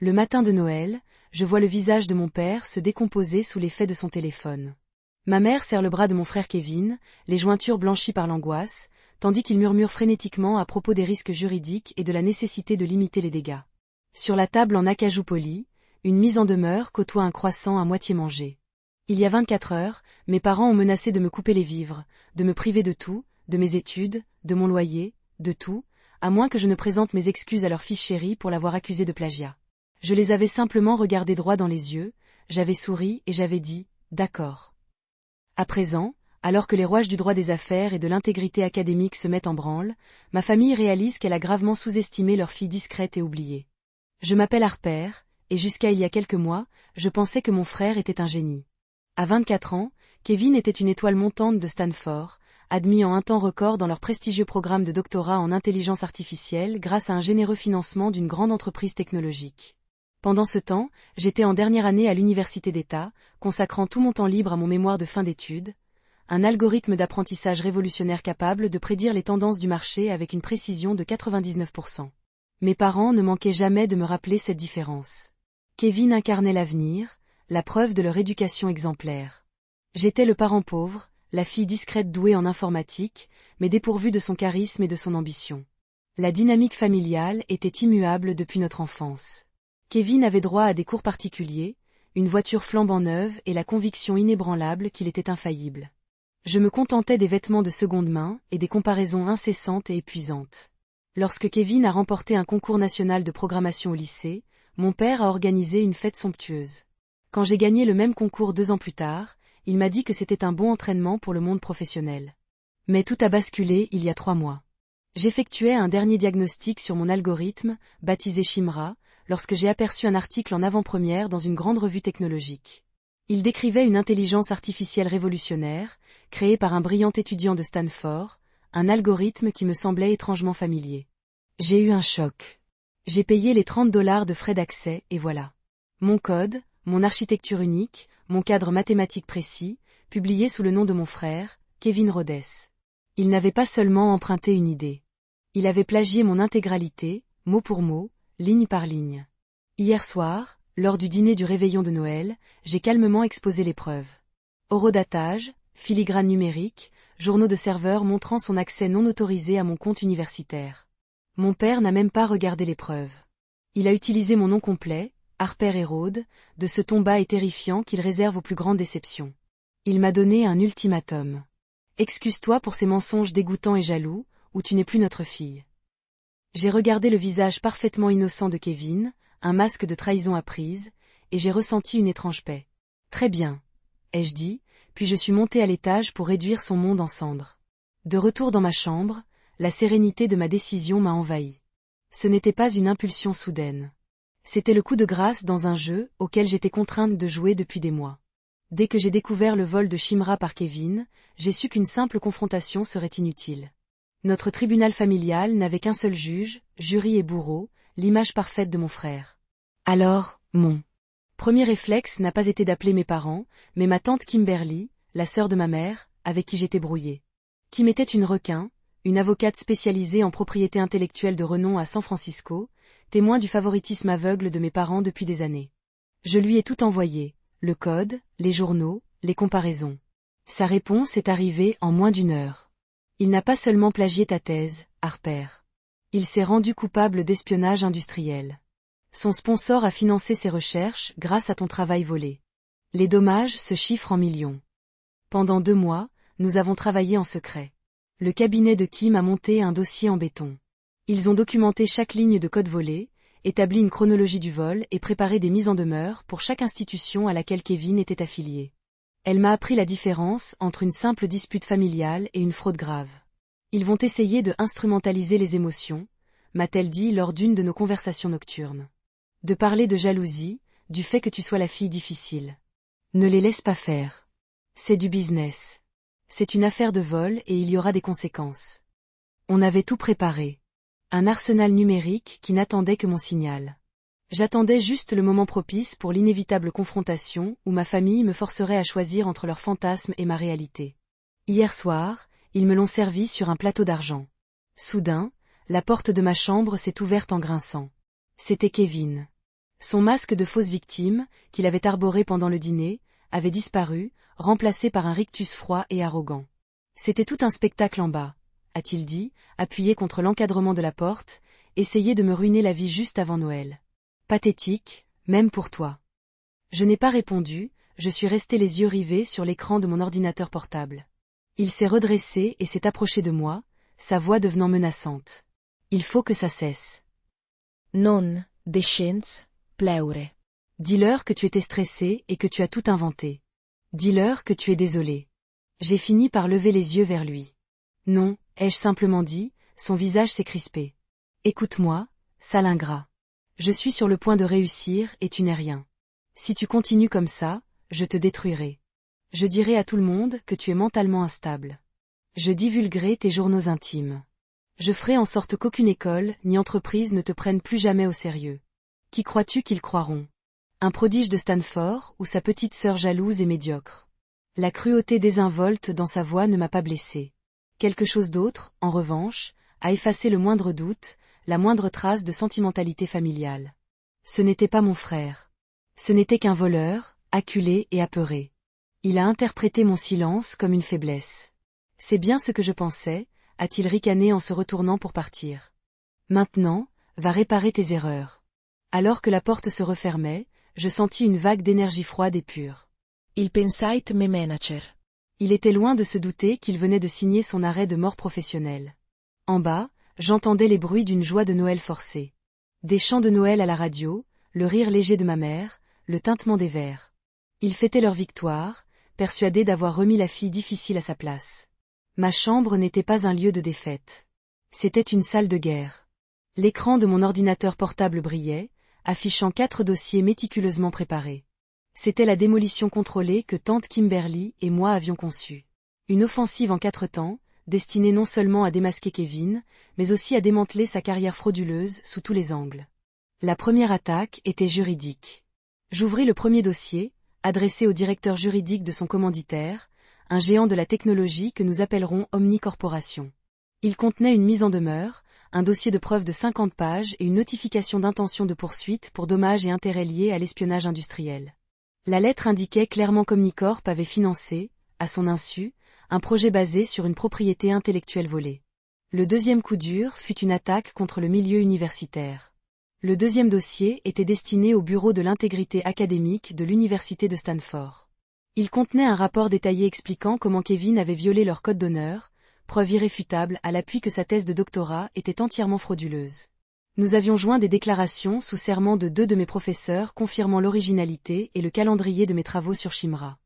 Le matin de Noël, je vois le visage de mon père se décomposer sous l'effet de son téléphone. Ma mère serre le bras de mon frère Kevin, les jointures blanchies par l'angoisse, tandis qu'il murmure frénétiquement à propos des risques juridiques et de la nécessité de limiter les dégâts. Sur la table en acajou poli, une mise en demeure côtoie un croissant à moitié mangé. Il y a 24 heures, mes parents ont menacé de me couper les vivres, de me priver de tout, de mes études, de mon loyer, de tout, à moins que je ne présente mes excuses à leur fils chéri pour l'avoir accusé de plagiat. Je les avais simplement regardés droit dans les yeux, j'avais souri et j'avais dit « d'accord ». À présent, alors que les rouages du droit des affaires et de l'intégrité académique se mettent en branle, ma famille réalise qu'elle a gravement sous-estimé leur fille discrète et oubliée. Je m'appelle Harper, et jusqu'à il y a quelques mois, je pensais que mon frère était un génie. À 24 ans, Kevin était une étoile montante de Stanford, admis en un temps record dans leur prestigieux programme de doctorat en intelligence artificielle grâce à un généreux financement d'une grande entreprise technologique. Pendant ce temps, j'étais en dernière année à l'université d'État, consacrant tout mon temps libre à mon mémoire de fin d'études, un algorithme d'apprentissage révolutionnaire capable de prédire les tendances du marché avec une précision de 99%. Mes parents ne manquaient jamais de me rappeler cette différence. Kevin incarnait l'avenir, la preuve de leur éducation exemplaire. J'étais le parent pauvre, la fille discrète douée en informatique, mais dépourvue de son charisme et de son ambition. La dynamique familiale était immuable depuis notre enfance. Kevin avait droit à des cours particuliers, une voiture flambant neuve et la conviction inébranlable qu'il était infaillible. Je me contentais des vêtements de seconde main et des comparaisons incessantes et épuisantes. Lorsque Kevin a remporté un concours national de programmation au lycée, mon père a organisé une fête somptueuse. Quand j'ai gagné le même concours 2 ans plus tard, il m'a dit que c'était un bon entraînement pour le monde professionnel. Mais tout a basculé il y a 3 mois. J'effectuais un dernier diagnostic sur mon algorithme, baptisé Chimera, lorsque j'ai aperçu un article en avant-première dans une grande revue technologique. Il décrivait une intelligence artificielle révolutionnaire, créée par un brillant étudiant de Stanford, un algorithme qui me semblait étrangement familier. J'ai eu un choc. J'ai payé les $30 de frais d'accès et voilà. Mon code, mon architecture unique, mon cadre mathématique précis, publié sous le nom de mon frère, Kevin Rhodes. Il n'avait pas seulement emprunté une idée. Il avait plagié mon intégralité, mot pour mot, ligne par ligne. Hier soir, lors du dîner du réveillon de Noël, j'ai calmement exposé les preuves. Horodatage, filigrane numérique, journaux de serveurs montrant son accès non autorisé à mon compte universitaire. Mon père n'a même pas regardé les preuves. Il a utilisé mon nom complet, Harper Hérode, de ce ton bas et terrifiant qu'il réserve aux plus grandes déceptions. Il m'a donné un ultimatum. Excuse-toi pour ces mensonges dégoûtants et jaloux, ou tu n'es plus notre fille. J'ai regardé le visage parfaitement innocent de Kevin, un masque de trahison apprise, et j'ai ressenti une étrange paix. Très bien, ai-je dit, puis je suis monté à l'étage pour réduire son monde en cendres. De retour dans ma chambre, la sérénité de ma décision m'a envahi. Ce n'était pas une impulsion soudaine. C'était le coup de grâce dans un jeu auquel j'étais contrainte de jouer depuis des mois. Dès que j'ai découvert le vol de Chimera par Kevin, j'ai su qu'une simple confrontation serait inutile. Notre tribunal familial n'avait qu'un seul juge, jury et bourreau, l'image parfaite de mon frère. Alors, mon premier réflexe n'a pas été d'appeler mes parents, mais ma tante Kimberly, la sœur de ma mère, avec qui j'étais brouillée. Kim était une requin, une avocate spécialisée en propriété intellectuelle de renom à San Francisco, témoin du favoritisme aveugle de mes parents depuis des années. Je lui ai tout envoyé, le code, les journaux, les comparaisons. Sa réponse est arrivée en moins d'1 heure. Il n'a pas seulement plagié ta thèse, Harper. Il s'est rendu coupable d'espionnage industriel. Son sponsor a financé ses recherches grâce à ton travail volé. Les dommages se chiffrent en millions. Pendant 2 mois, nous avons travaillé en secret. Le cabinet de Kim a monté un dossier en béton. Ils ont documenté chaque ligne de code volé, établi une chronologie du vol et préparé des mises en demeure pour chaque institution à laquelle Kevin était affilié. Elle m'a appris la différence entre une simple dispute familiale et une fraude grave. Ils vont essayer de instrumentaliser les émotions, m'a-t-elle dit lors d'une de nos conversations nocturnes. De parler de jalousie, du fait que tu sois la fille difficile. Ne les laisse pas faire. C'est du business. C'est une affaire de vol et il y aura des conséquences. On avait tout préparé. Un arsenal numérique qui n'attendait que mon signal. J'attendais juste le moment propice pour l'inévitable confrontation où ma famille me forcerait à choisir entre leurs fantasmes et ma réalité. Hier soir, ils me l'ont servi sur un plateau d'argent. Soudain, la porte de ma chambre s'est ouverte en grinçant. C'était Kevin. Son masque de fausse victime, qu'il avait arboré pendant le dîner, avait disparu, remplacé par un rictus froid et arrogant. C'était tout un spectacle en bas, a-t-il dit, appuyé contre l'encadrement de la porte, essayer de me ruiner la vie juste avant Noël. Pathétique, même pour toi. Je n'ai pas répondu, je suis resté les yeux rivés sur l'écran de mon ordinateur portable. Il s'est redressé et s'est approché de moi, sa voix devenant menaçante. Il faut que ça cesse. Non, decens, pleure. Dis-leur que tu étais stressé et que tu as tout inventé. Dis-leur que tu es désolé. J'ai fini par lever les yeux vers lui. Non, ai-je simplement dit, son visage s'est crispé. Écoute-moi, sale ingrat. Je suis sur le point de réussir et tu n'es rien. Si tu continues comme ça, je te détruirai. Je dirai à tout le monde que tu es mentalement instable. Je divulguerai tes journaux intimes. Je ferai en sorte qu'aucune école ni entreprise ne te prenne plus jamais au sérieux. Qui crois-tu qu'ils croiront? Un prodige de Stanford ou sa petite sœur jalouse et médiocre? La cruauté désinvolte dans sa voix ne m'a pas blessé. Quelque chose d'autre, en revanche, a effacé le moindre doute, la moindre trace de sentimentalité familiale. Ce n'était pas mon frère. Ce n'était qu'un voleur, acculé et apeuré. Il a interprété mon silence comme une faiblesse. C'est bien ce que je pensais, a-t-il ricané en se retournant pour partir. Maintenant, va réparer tes erreurs. Alors que la porte se refermait, je sentis une vague d'énergie froide et pure. Il pensait me menacer. Il était loin de se douter qu'il venait de signer son arrêt de mort professionnel. En bas, j'entendais les bruits d'une joie de Noël forcée. Des chants de Noël à la radio, le rire léger de ma mère, le tintement des verres. Ils fêtaient leur victoire, persuadés d'avoir remis la fille difficile à sa place. Ma chambre n'était pas un lieu de défaite. C'était une salle de guerre. L'écran de mon ordinateur portable brillait, affichant 4 dossiers méticuleusement préparés. C'était la démolition contrôlée que tante Kimberly et moi avions conçue. Une offensive en 4 temps, destinée non seulement à démasquer Kevin, mais aussi à démanteler sa carrière frauduleuse sous tous les angles. La première attaque était juridique. J'ouvris le premier dossier, adressé au directeur juridique de son commanditaire, un géant de la technologie que nous appellerons Omni Corporation. Il contenait une mise en demeure, un dossier de preuve de 50 pages et une notification d'intention de poursuite pour dommages et intérêts liés à l'espionnage industriel. La lettre indiquait clairement qu'Omnicorp avait financé, à son insu, un projet basé sur une propriété intellectuelle volée. Le deuxième coup dur fut une attaque contre le milieu universitaire. Le deuxième dossier était destiné au Bureau de l'intégrité académique de l'Université de Stanford. Il contenait un rapport détaillé expliquant comment Kevin avait violé leur code d'honneur, preuve irréfutable à l'appui que sa thèse de doctorat était entièrement frauduleuse. Nous avions joint des déclarations sous serment de 2 de mes professeurs confirmant l'originalité et le calendrier de mes travaux sur Shimra.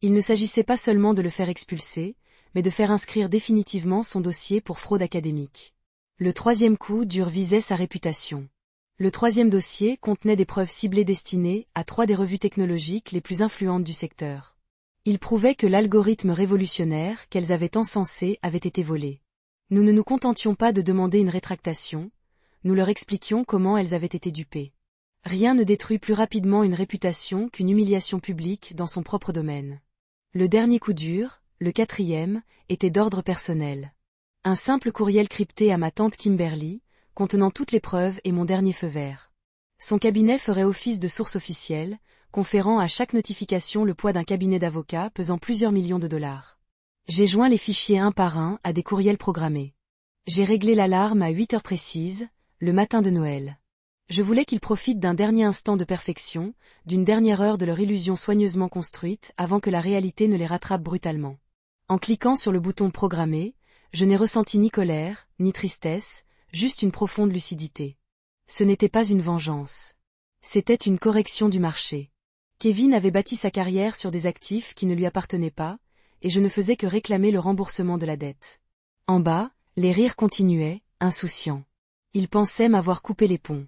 Il ne s'agissait pas seulement de le faire expulser, mais de faire inscrire définitivement son dossier pour fraude académique. Le troisième coup dur visait sa réputation. Le troisième dossier contenait des preuves ciblées destinées à 3 des revues technologiques les plus influentes du secteur. Il prouvait que l'algorithme révolutionnaire qu'elles avaient encensé avait été volé. Nous ne nous contentions pas de demander une rétractation, nous leur expliquions comment elles avaient été dupées. Rien ne détruit plus rapidement une réputation qu'une humiliation publique dans son propre domaine. Le dernier coup dur, le 4e, était d'ordre personnel. Un simple courriel crypté à ma tante Kimberly, contenant toutes les preuves et mon dernier feu vert. Son cabinet ferait office de source officielle, conférant à chaque notification le poids d'un cabinet d'avocats pesant plusieurs millions de dollars. J'ai joint les fichiers un par un à des courriels programmés. J'ai réglé l'alarme à 8 heures précises, le matin de Noël. Je voulais qu'ils profitent d'un dernier instant de perfection, d'une dernière heure de leur illusion soigneusement construite avant que la réalité ne les rattrape brutalement. En cliquant sur le bouton programmer, je n'ai ressenti ni colère, ni tristesse, juste une profonde lucidité. Ce n'était pas une vengeance. C'était une correction du marché. Kevin avait bâti sa carrière sur des actifs qui ne lui appartenaient pas, et je ne faisais que réclamer le remboursement de la dette. En bas, les rires continuaient, insouciants. Ils pensaient m'avoir coupé les ponts.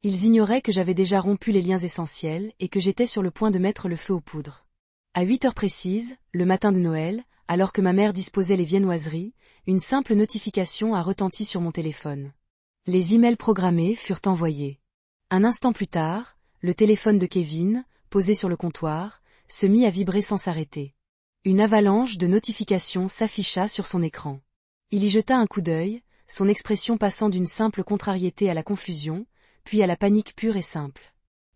Ils ignoraient que j'avais déjà rompu les liens essentiels et que j'étais sur le point de mettre le feu aux poudres. À 8 heures précises, le matin de Noël, alors que ma mère disposait les viennoiseries, une simple notification a retenti sur mon téléphone. Les emails programmés furent envoyés. Un instant plus tard, le téléphone de Kevin, posé sur le comptoir, se mit à vibrer sans s'arrêter. Une avalanche de notifications s'afficha sur son écran. Il y jeta un coup d'œil, son expression passant d'une simple contrariété à la confusion, puis à la panique pure et simple.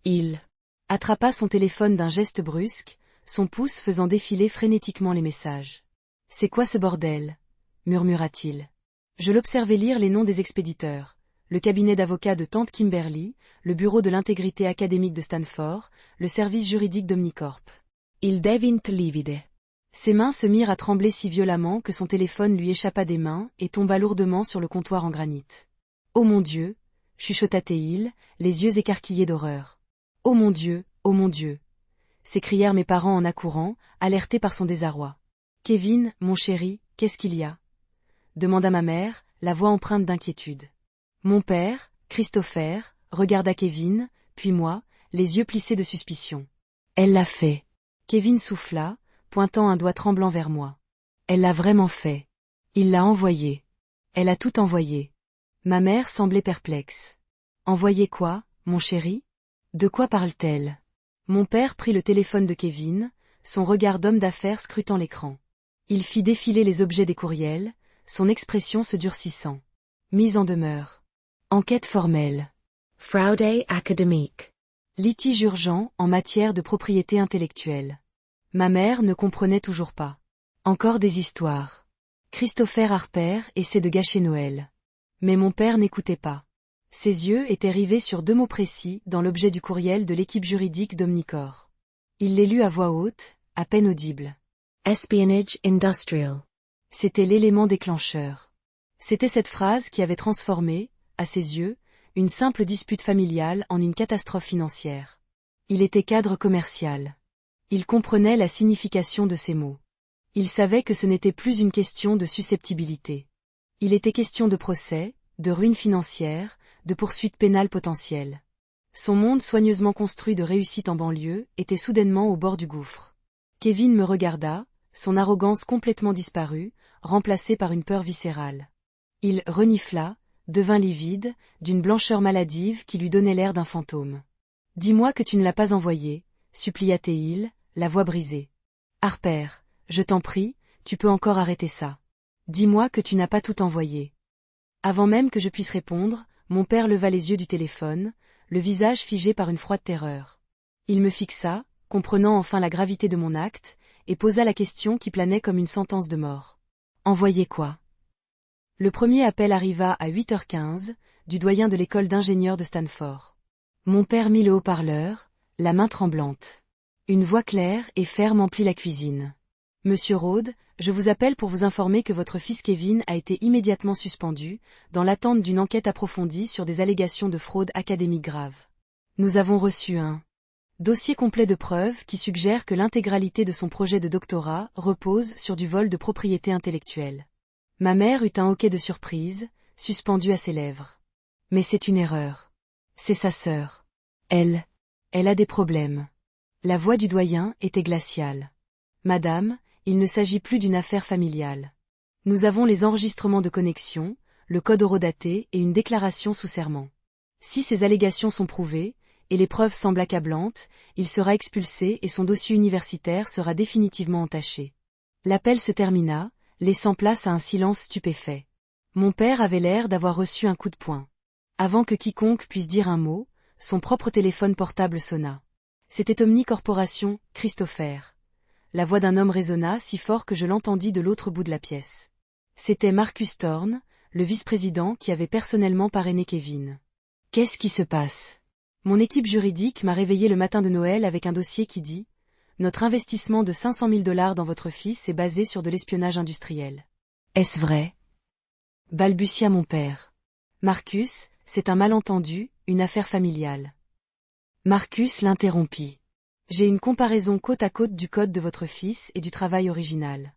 Il attrapa son téléphone d'un geste brusque, son pouce faisant défiler frénétiquement les messages. « C'est quoi ce bordel ?» murmura-t-il. Je l'observais lire les noms des expéditeurs. Le cabinet d'avocats de tante Kimberly, le bureau de l'intégrité académique de Stanford, le service juridique d'Omnicorp. Il devint livide. Ses mains se mirent à trembler si violemment que son téléphone lui échappa des mains et tomba lourdement sur le comptoir en granit. « Oh mon Dieu !» chuchota Théil, les yeux écarquillés d'horreur. « Oh mon Dieu, oh mon Dieu !» s'écrièrent mes parents en accourant, alertés par son désarroi. « Kevin, mon chéri, qu'est-ce qu'il y a ?» demanda ma mère, la voix empreinte d'inquiétude. Mon père, Christopher, regarda Kevin, puis moi, les yeux plissés de suspicion. « Elle l'a fait. » Kevin souffla, pointant un doigt tremblant vers moi. « Elle l'a vraiment fait. Il l'a envoyé. Elle a tout envoyé. » Ma mère semblait perplexe. « Envoyé quoi, mon chéri ? De quoi parle-t-elle ?» Mon père prit le téléphone de Kevin, son regard d'homme d'affaires scrutant l'écran. Il fit défiler les objets des courriels, son expression se durcissant. Mise en demeure. Enquête formelle. Fraude académique. Litige urgent en matière de propriété intellectuelle. Ma mère ne comprenait toujours pas. Encore des histoires. Christopher Harper essaie de gâcher Noël. Mais mon père n'écoutait pas. Ses yeux étaient rivés sur 2 mots précis dans l'objet du courriel de l'équipe juridique d'Omnicorp. Il les lut à voix haute, à peine audible. Espionage industrial. C'était l'élément déclencheur. C'était cette phrase qui avait transformé, à ses yeux, une simple dispute familiale en une catastrophe financière. Il était cadre commercial. Il comprenait la signification de ces mots. Il savait que ce n'était plus une question de susceptibilité. Il était question de procès, de ruine financière, de poursuites pénales potentielles. Son monde soigneusement construit de réussite en banlieue était soudainement au bord du gouffre. Kevin me regarda, son arrogance complètement disparue, remplacée par une peur viscérale. Il renifla, devint livide, d'une blancheur maladive qui lui donnait l'air d'un fantôme. « Dis-moi que tu ne l'as pas envoyé, » supplia Théil, la voix brisée. « Harper, je t'en prie, tu peux encore arrêter ça. Dis-moi que tu n'as pas tout envoyé. » Avant même que je puisse répondre, mon père leva les yeux du téléphone, le visage figé par une froide terreur. Il me fixa, comprenant enfin la gravité de mon acte, et posa la question qui planait comme une sentence de mort. « Envoyez quoi ?» Le premier appel arriva à 8h15, du doyen de l'école d'ingénieurs de Stanford. Mon père mit le haut-parleur, la main tremblante. Une voix claire et ferme emplit la cuisine. « Monsieur Rhodes, je vous appelle pour vous informer que votre fils Kevin a été immédiatement suspendu, dans l'attente d'une enquête approfondie sur des allégations de fraude académique grave. Nous avons reçu un dossier complet de preuves qui suggère que l'intégralité de son projet de doctorat repose sur du vol de propriété intellectuelle. » Ma mère eut un hoquet de surprise, suspendu à ses lèvres. « Mais c'est une erreur. C'est sa sœur. Elle a des problèmes. » La voix du doyen était glaciale. « Madame, il ne s'agit plus d'une affaire familiale. Nous avons les enregistrements de connexion, le code horodaté et une déclaration sous serment. Si ces allégations sont prouvées, et les preuves semblent accablantes, il sera expulsé et son dossier universitaire sera définitivement entaché. » L'appel se termina, laissant place à un silence stupéfait. Mon père avait l'air d'avoir reçu un coup de poing. Avant que quiconque puisse dire un mot, son propre téléphone portable sonna. C'était Omnicorporation, Christopher. La voix d'un homme résonna si fort que je l'entendis de l'autre bout de la pièce. C'était Marcus Thorne, le vice-président qui avait personnellement parrainé Kevin. « Qu'est-ce qui se passe ? » Mon équipe juridique m'a réveillé le matin de Noël avec un dossier qui dit « Notre investissement de 500 000 $ dans votre fils est basé sur de l'espionnage industriel. » « Est-ce vrai ?» balbutia mon père. « Marcus, c'est un malentendu, une affaire familiale. » Marcus l'interrompit. « J'ai une comparaison côte à côte du code de votre fils et du travail original.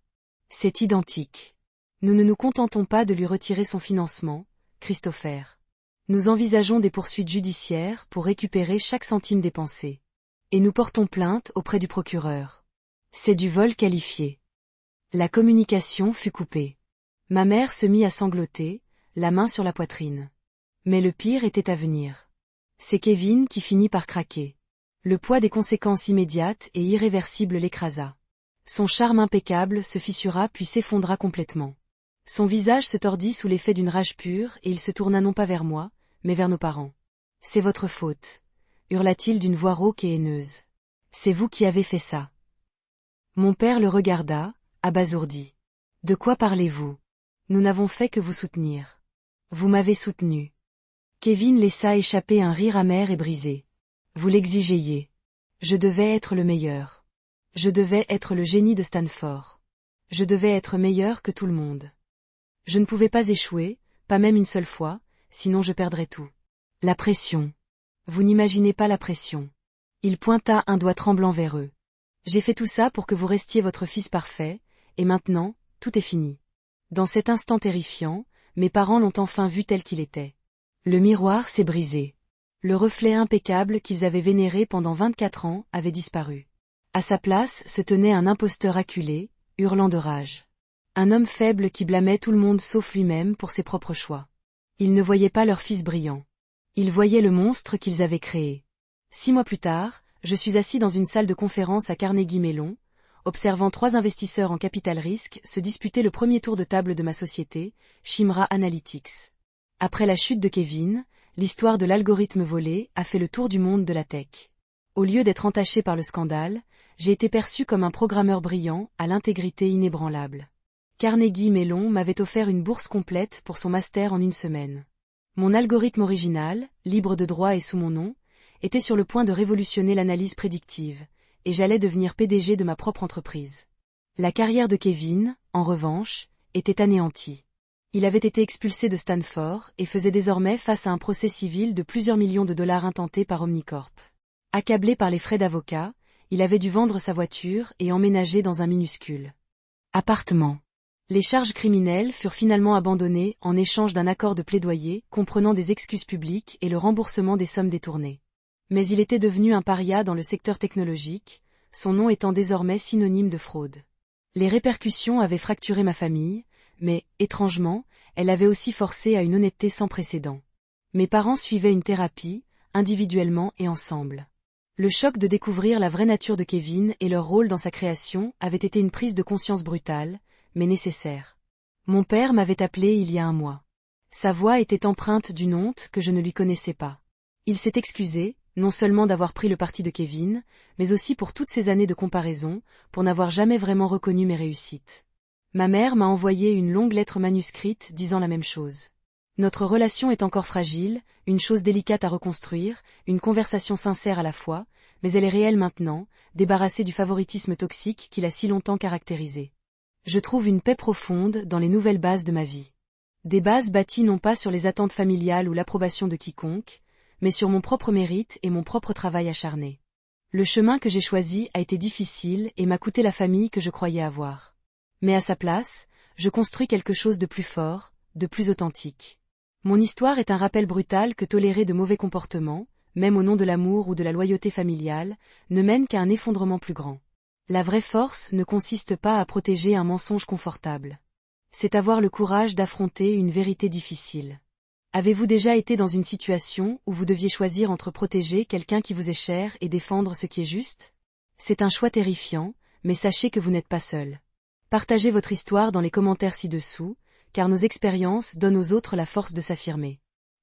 C'est identique. Nous ne nous contentons pas de lui retirer son financement, Christopher. Nous envisageons des poursuites judiciaires pour récupérer chaque centime dépensé. Et nous portons plainte auprès du procureur. C'est du vol qualifié. » La communication fut coupée. Ma mère se mit à sangloter, la main sur la poitrine. Mais le pire était à venir. C'est Kevin qui finit par craquer. Le poids des conséquences immédiates et irréversibles l'écrasa. Son charme impeccable se fissura puis s'effondra complètement. Son visage se tordit sous l'effet d'une rage pure et il se tourna non pas vers moi, mais vers nos parents. « C'est votre faute. hurla-t-il d'une voix rauque et haineuse. C'est vous qui avez fait ça. Mon père le regarda, abasourdi. De quoi parlez-vous? Nous n'avons fait que vous soutenir. Vous m'avez soutenu. Kevin laissa échapper un rire amer et brisé. Vous l'exigéiez. Je devais être le meilleur. Je devais être le génie de Stanford. Je devais être meilleur que tout le monde. Je ne pouvais pas échouer, pas même une seule fois, sinon je perdrais tout. La pression. Vous n'imaginez pas la pression. Il pointa un doigt tremblant vers eux. J'ai fait tout ça pour que vous restiez votre fils parfait, et maintenant, tout est fini. Dans cet instant terrifiant, mes parents l'ont enfin vu tel qu'il était. Le miroir s'est brisé. Le reflet impeccable qu'ils avaient vénéré pendant 24 ans avait disparu. À sa place se tenait un imposteur acculé, hurlant de rage. Un homme faible qui blâmait tout le monde sauf lui-même pour ses propres choix. Ils ne voyaient pas leur fils brillant. Ils voyaient le monstre qu'ils avaient créé. 6 mois plus tard, je suis assis dans une salle de conférence à Carnegie Mellon, observant 3 investisseurs en capital risque se disputer le premier tour de table de ma société, Shimra Analytics. Après la chute de Kevin, l'histoire de l'algorithme volé a fait le tour du monde de la tech. Au lieu d'être entaché par le scandale, j'ai été perçu comme un programmeur brillant, à l'intégrité inébranlable. Carnegie Mellon m'avait offert une bourse complète pour son master en 1 semaine. Mon algorithme original, libre de droit et sous mon nom, était sur le point de révolutionner l'analyse prédictive, et j'allais devenir PDG de ma propre entreprise. La carrière de Kevin, en revanche, était anéantie. Il avait été expulsé de Stanford et faisait désormais face à un procès civil de plusieurs millions de dollars intenté par Omnicorp. Accablé par les frais d'avocat, il avait dû vendre sa voiture et emménager dans un minuscule appartement. Les charges criminelles furent finalement abandonnées en échange d'un accord de plaidoyer comprenant des excuses publiques et le remboursement des sommes détournées. Mais il était devenu un paria dans le secteur technologique, son nom étant désormais synonyme de fraude. Les répercussions avaient fracturé ma famille, mais, étrangement, elles avaient aussi forcé à une honnêteté sans précédent. Mes parents suivaient une thérapie, individuellement et ensemble. Le choc de découvrir la vraie nature de Kevin et leur rôle dans sa création avait été une prise de conscience brutale, mais nécessaire. Mon père m'avait appelé il y a 1 mois. Sa voix était empreinte d'une honte que je ne lui connaissais pas. Il s'est excusé, non seulement d'avoir pris le parti de Kevin, mais aussi pour toutes ces années de comparaison, pour n'avoir jamais vraiment reconnu mes réussites. Ma mère m'a envoyé une longue lettre manuscrite disant la même chose. Notre relation est encore fragile, une chose délicate à reconstruire, une conversation sincère à la fois, mais elle est réelle maintenant, débarrassée du favoritisme toxique qui l'a si longtemps caractérisée. Je trouve une paix profonde dans les nouvelles bases de ma vie. Des bases bâties non pas sur les attentes familiales ou l'approbation de quiconque, mais sur mon propre mérite et mon propre travail acharné. Le chemin que j'ai choisi a été difficile et m'a coûté la famille que je croyais avoir. Mais à sa place, je construis quelque chose de plus fort, de plus authentique. Mon histoire est un rappel brutal que tolérer de mauvais comportements, même au nom de l'amour ou de la loyauté familiale, ne mène qu'à un effondrement plus grand. La vraie force ne consiste pas à protéger un mensonge confortable. C'est avoir le courage d'affronter une vérité difficile. Avez-vous déjà été dans une situation où vous deviez choisir entre protéger quelqu'un qui vous est cher et défendre ce qui est juste? C'est un choix terrifiant, mais sachez que vous n'êtes pas seul. Partagez votre histoire dans les commentaires ci-dessous, car nos expériences donnent aux autres la force de s'affirmer.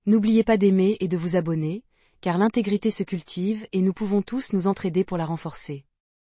N'oubliez pas d'aimer et de vous abonner, car l'intégrité se cultive et nous pouvons tous nous entraider pour la renforcer.